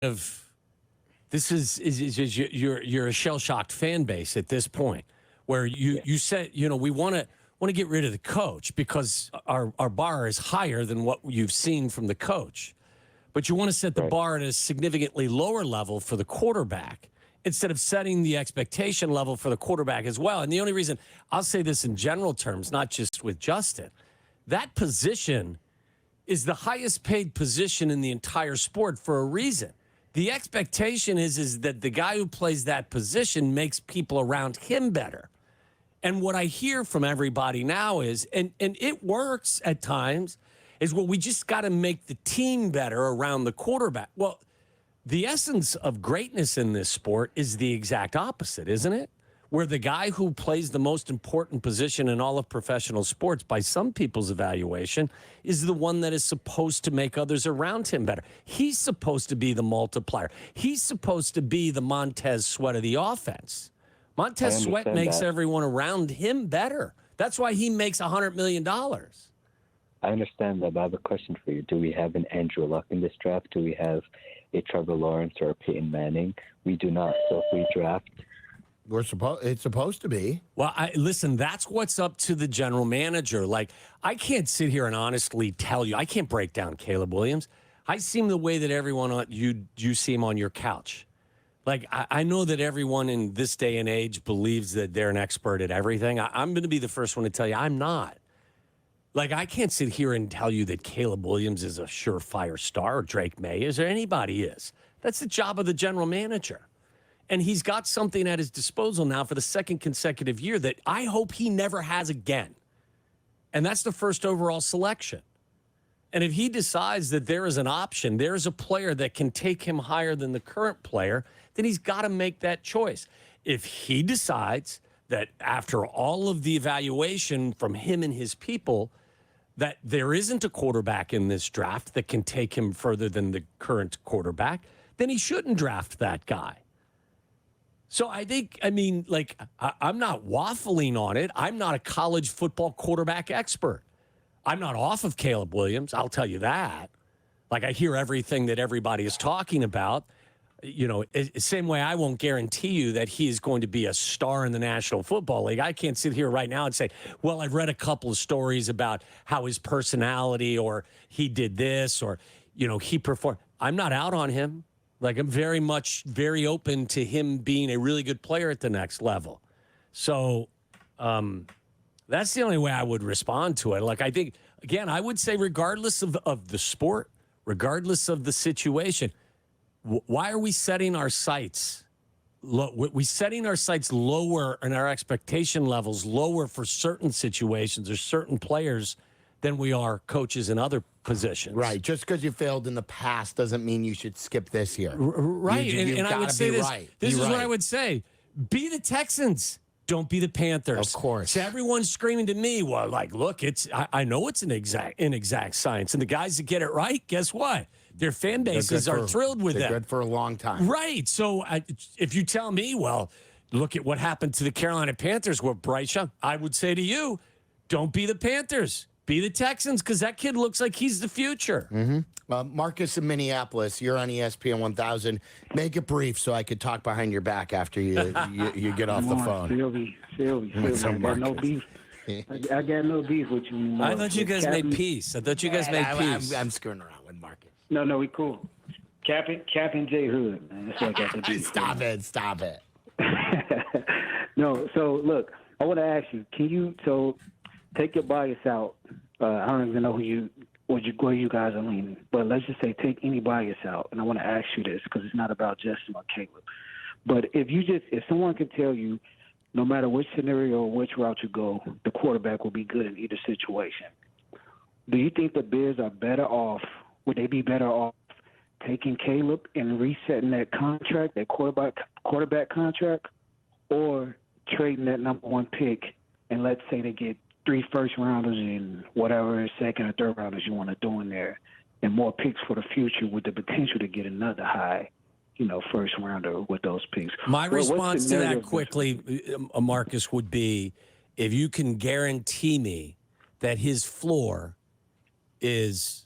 of this is you're a shell-shocked fan base at this point, where you said, we want to get rid of the coach because our bar is higher than what you've seen from the coach, but you want to set the bar at a significantly lower level for the quarterback instead of setting the expectation level for the quarterback as well. And the only reason I'll say this in general terms, not just with Justin, that position is the highest paid position in the entire sport for a reason. The expectation is that the guy who plays that position makes people around him better. And what I hear from everybody now is, and it works at times, is, well, we just got to make the team better around the quarterback. Well, the essence of greatness in this sport is the exact opposite, isn't it? Where the guy who plays the most important position in all of professional sports, by some people's evaluation, is the one that is supposed to make others around him better. He's supposed to be the multiplier. He's supposed to be the Montez Sweat of the offense. Montez Sweat makes everyone around him better. That's why he makes $100 million. I understand that, but I have a question for you. Do we have an Andrew Luck in this draft? Do we have a Trevor Lawrence or a Peyton Manning? We do not. So if we draft... It's supposed to be. Well, listen, that's what's up to the general manager. Like, I can't sit here and honestly tell you. I can't break down Caleb Williams. I see him the way that everyone you see him on your couch. Like, I know that everyone in this day and age believes that they're an expert at everything. I'm going to be the first one to tell you I'm not. Like, I can't sit here and tell you that Caleb Williams is a surefire star or Drake May is or anybody is. That's the job of the general manager. And he's got something at his disposal now for the second consecutive year that I hope he never has again. And that's the first overall selection. And if he decides that there is an option, there is a player that can take him higher than the current player, then he's got to make that choice. If he decides that after all of the evaluation from him and his people, that there isn't a quarterback in this draft that can take him further than the current quarterback, then he shouldn't draft that guy. So I'm not waffling on it. I'm not a college football quarterback expert. I'm not off of Caleb Williams, I'll tell you that. Like, I hear everything that everybody is talking about. Same way I won't guarantee you that he is going to be a star in the National Football League. I can't sit here right now and say, well, I've read a couple of stories about how his personality or he did this or, he performed. I'm not out on him. Like, I'm very open to him being a really good player at the next level. So that's the only way I would respond to it. Like, I think, again, I would say regardless of the sport, regardless of the situation, why are we setting our sights? We setting our sights lower and our expectation levels lower for certain situations or certain players than we are coaches in other positions. Right. Just because you failed in the past doesn't mean you should skip this year. Right. And I would say this. Right. This is what I would say. Be the Texans. Don't be the Panthers. Of course. So everyone's screaming to me, well, like, look, I know it's an inexact science. And the guys that get it right, guess what? Their fan bases are thrilled with them. They're good for a long time. Right. So if you tell me, well, look at what happened to the Carolina Panthers with Bryce Young, I would say to you, don't be the Panthers. Be the Texans, because that kid looks like he's the future. Mm-hmm. Marcus in Minneapolis, you're on ESPN 1000. Make it brief so I could talk behind your back after you get off the phone. Silvy, I got no beef. I got no beef with you. I thought you guys made peace. I thought you guys made peace. I'm screwing around with Marcus. No, we cool. Captain J Hood, man. That's what I got to do. Stop it. No, so look, I want to ask you, take your bias out. I don't even know where you guys are leaning, but let's just say take any bias out. And I want to ask you this because it's not about Justin or Caleb. But if someone could tell you, no matter which scenario or which route you go, the quarterback will be good in either situation. Do you think the Bears are better off? Would they be better off taking Caleb and resetting that contract, that quarterback contract, or trading that number one pick and let's say they get 3 first-rounders and whatever second or third rounders you want to do in there and more picks for the future with the potential to get another high, first rounder with those picks? My response to that quickly, Marcus, would be if you can guarantee me that his floor is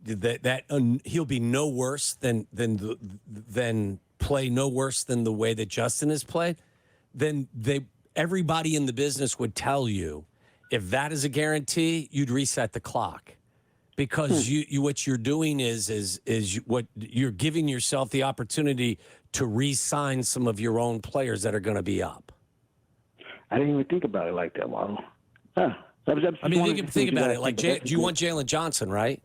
he'll be no worse than play no worse than the way that Justin has played, then everybody in the business would tell you if that is a guarantee, you'd reset the clock. Because what you're doing is what you're giving yourself the opportunity to re-sign some of your own players that are going to be up. I didn't even think about it like that, Waddle. Huh. I mean, you can think about it. Like, do you want Jalen Johnson, right?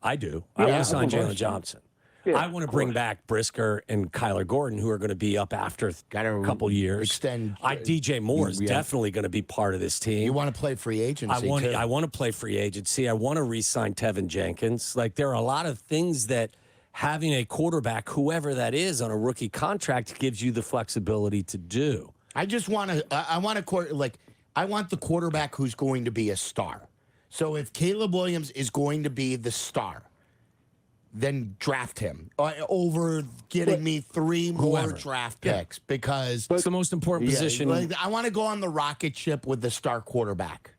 I do. I want to sign Jalen Johnson. Yeah, I want to bring back Brisker and Kyler Gordon, who are going to be up after a couple years. DJ Moore is definitely going to be part of this team. You want to play free agency, too. I want to play free agency. I want to re-sign Tevin Jenkins. Like, there are a lot of things that having a quarterback, whoever that is, on a rookie contract gives you the flexibility to do. I just want to. I want the quarterback who's going to be a star. So if Caleb Williams is going to be the star, then draft him over getting me 3 more draft picks because it's the most important position. Like, I want to go on the rocket ship with the star quarterback.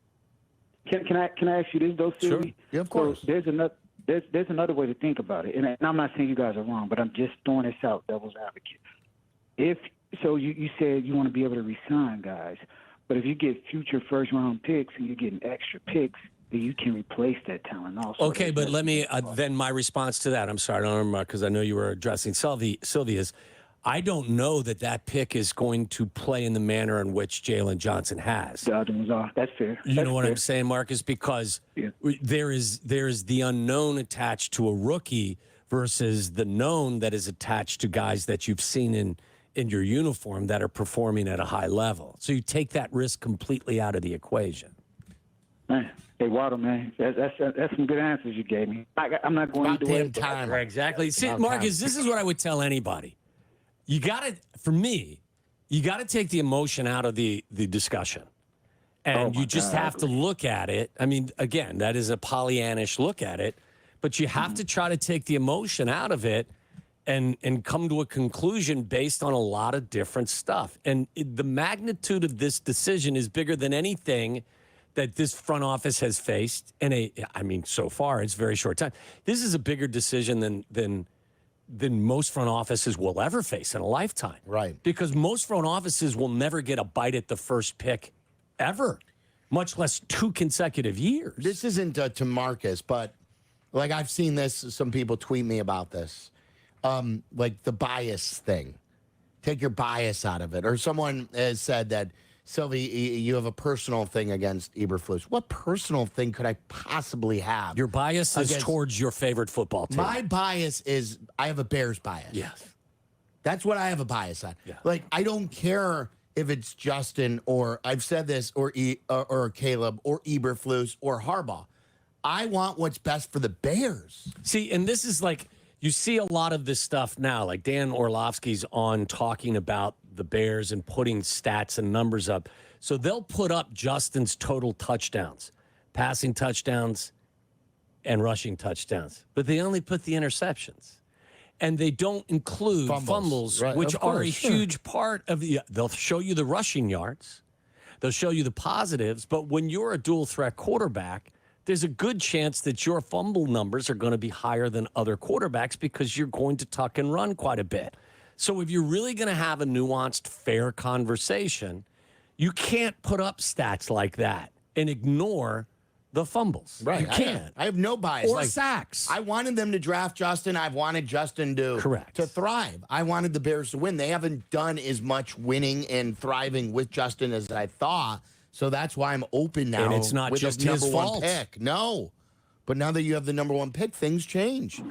Can I ask you this, though, Silvy? Sure. Yeah, of course. So there's another way to think about it, and I'm not saying you guys are wrong, but I'm just throwing this out, devil's advocate. You said you want to be able to re-sign guys, but if you get future first-round picks and you're getting extra picks, you can replace that talent also. Okay, but let me then my response to that. I'm sorry, I don't remember because I know you were addressing Sylvia's. I don't know that pick is going to play in the manner in which Jalen Johnson has. The other ones are. That's fair. You know what I'm saying, Marcus? Because there is the unknown attached to a rookie versus the known that is attached to guys that you've seen in your uniform that are performing at a high level. So you take that risk completely out of the equation. Man. Hey, Waddle, man, that's some good answers you gave me. I'm not going to do it. Time. Right, exactly. See, Marcus, this is what I would tell anybody. You got to take the emotion out of the discussion. And you just have to look at it. I mean, again, that is a Pollyannish look at it. But you have to try to take the emotion out of it and come to a conclusion based on a lot of different stuff. And the magnitude of this decision is bigger than anything that this front office has faced so far it's very short time. This is a bigger decision than most front offices will ever face in a lifetime. Right. Because most front offices will never get a bite at the first pick ever, much less 2 consecutive years. This isn't to Marcus, but like I've seen this, some people tweet me about this. Like the bias thing. Take your bias out of it. Or someone has said that, Silvy, you have a personal thing against Eberflus. What personal thing could I possibly have? Your bias is towards your favorite football team. My bias is I have a Bears bias. Yes. That's what I have a bias on. Yeah. Like, I don't care if it's Justin or I've said this or Caleb or Eberflus or Harbaugh. I want what's best for the Bears. See, and this is like, you see a lot of this stuff now, like Dan Orlovsky's on talking about the Bears and putting stats and numbers up. So they'll put up Justin's total touchdowns, passing touchdowns, and rushing touchdowns. But they only put the interceptions. And they don't include fumbles right, which course, are a huge part of the... They'll show you the rushing yards. They'll show you the positives. But when you're a dual-threat quarterback, there's a good chance that your fumble numbers are going to be higher than other quarterbacks because you're going to tuck and run quite a bit. So if you're really going to have a nuanced, fair conversation, you can't put up stats like that and ignore the fumbles. Right. You can't. I have no bias. Or sacks. I wanted them to draft Justin. I've wanted Justin to thrive. I wanted the Bears to win. They haven't done as much winning and thriving with Justin as I thought. So that's why I'm open now. And it's not with just the his number fault. 1 pick. No. But now that you have the number 1 pick, things change.